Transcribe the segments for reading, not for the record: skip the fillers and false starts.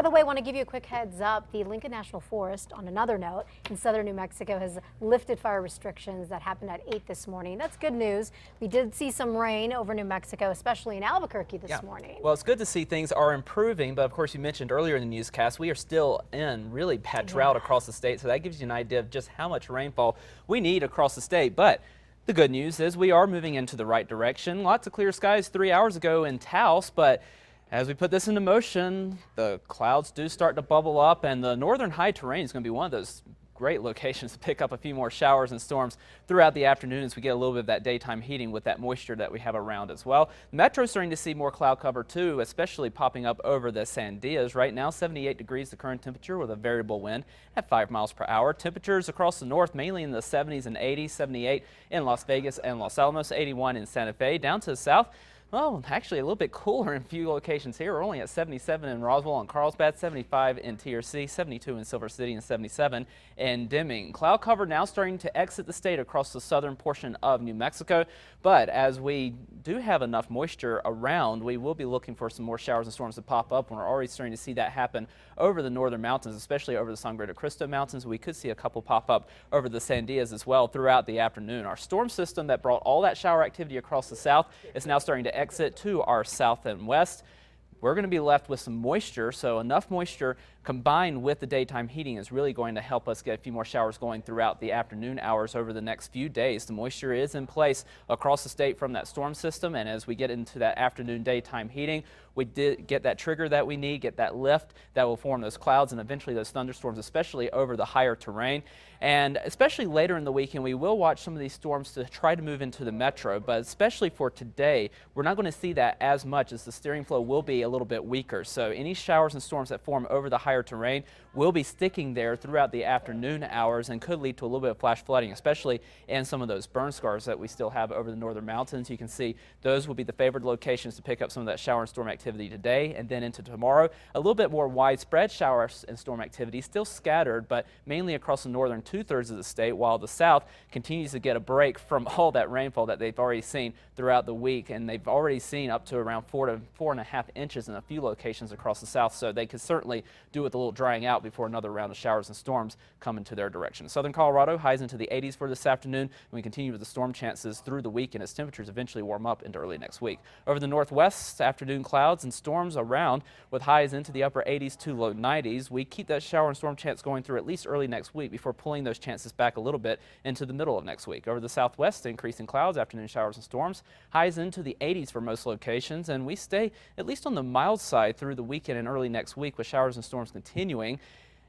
the way, I want to give you a quick heads up. The Lincoln National Forest, on another note, in southern New Mexico has lifted fire restrictions that happened at 8 this morning. That's good news. We did see some rain over New Mexico, especially in Albuquerque this morning. Well, it's good to see things are improving, but of course you mentioned earlier in the newscast, we are still in really bad drought across the state, so that gives you an idea of just how much rainfall we need across the state. But the good news is we are moving into the right direction. Lots of clear skies 3 hours ago in Taos, but as we put this into motion, the clouds do start to bubble up, and the northern high terrain is going to be one of those great locations to pick up a few more showers and storms throughout the afternoon as we get a little bit of that daytime heating with that moisture that we have around as well. Metro's starting to see more cloud cover too, especially popping up over the Sandias. Right now, 78 degrees the current temperature with a variable wind at 5 miles per hour. Temperatures across the north mainly in the 70s and 80s, 78 in Las Vegas and Los Alamos, 81 in Santa Fe. Down to the south, well, actually a little bit cooler in a few locations here. We're only at 77 in Roswell and Carlsbad, 75 in TRC, 72 in Silver City, and 77 in Deming. Cloud cover now starting to exit the state across the southern portion of New Mexico. But as we do have enough moisture around, we will be looking for some more showers and storms to pop up. And we're already starting to see that happen over the northern mountains, especially over the Sangre de Cristo Mountains. We could see a couple pop up over the Sandias as well throughout the afternoon. Our storm system that brought all that shower activity across the south is now starting to exit to our south and west. We're going to be left with some moisture, so enough moisture combined with the daytime heating is really going to help us get a few more showers going throughout the afternoon hours over the next few days. The moisture is in place across the state from that storm system, and as we get into that afternoon daytime heating, we did get that trigger that we need, get that lift that will form those clouds and eventually those thunderstorms, especially over the higher terrain. And especially later in the weekend, we will watch some of these storms to try to move into the metro, but especially for today, we're not going to see that as much as the steering flow will be a little bit weaker. So any showers and storms that form over the higher terrain will be sticking there throughout the afternoon hours and could lead to a little bit of flash flooding, especially in some of those burn scars that we still have over the northern mountains. You can see those will be the favored locations to pick up some of that shower and storm activity today and then into tomorrow. A little bit more widespread showers and storm activity, still scattered, but mainly across the northern 2/3 of the state, while the south continues to get a break from all that rainfall that they've already seen throughout the week. And they've already seen up to around 4 to 4.5 inches in a few locations across the south, so they could certainly do with a little drying out before another round of showers and storms come into their direction. Southern Colorado highs into the 80s for this afternoon, and we continue with the storm chances through the weekend as temperatures eventually warm up into early next week. Over the northwest, afternoon clouds and storms around with highs into the upper 80s to low 90s. We keep that shower and storm chance going through at least early next week before pulling those chances back a little bit into the middle of next week. Over the southwest, increasing clouds, afternoon showers and storms, highs into the 80s for most locations, and we stay at least on the mild side through the weekend and early next week with showers and storms continuing.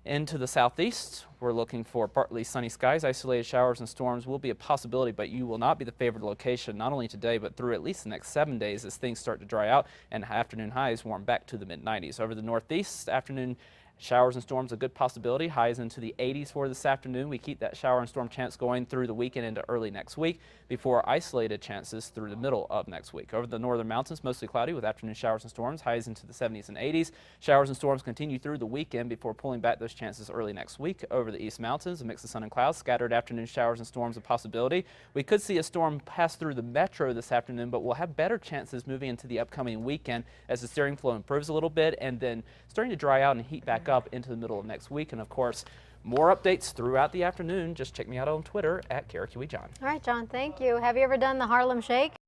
Into the southeast, we're looking for partly sunny skies. Isolated showers and storms will be a possibility, but you will not be the favored location not only today but through at least the next 7 days as things start to dry out and afternoon highs warm back to the mid-90s. Over the northeast, afternoon showers and storms a good possibility. Highs into the 80s for this afternoon. We keep that shower and storm chance going through the weekend into early next week before isolated chances through the middle of next week. Over the northern mountains, mostly cloudy with afternoon showers and storms. Highs into the 70s and 80s. Showers and storms continue through the weekend before pulling back those chances early next week. Over the east mountains, a mix of sun and clouds. Scattered afternoon showers and storms a possibility. We could see a storm pass through the metro this afternoon, but we'll have better chances moving into the upcoming weekend as the steering flow improves a little bit and then starting to dry out and heat back up into the middle of next week. And of course, more updates throughout the afternoon. Just check me out on Twitter at KRQE John. All right, John, thank you. Have you ever done the Harlem Shake?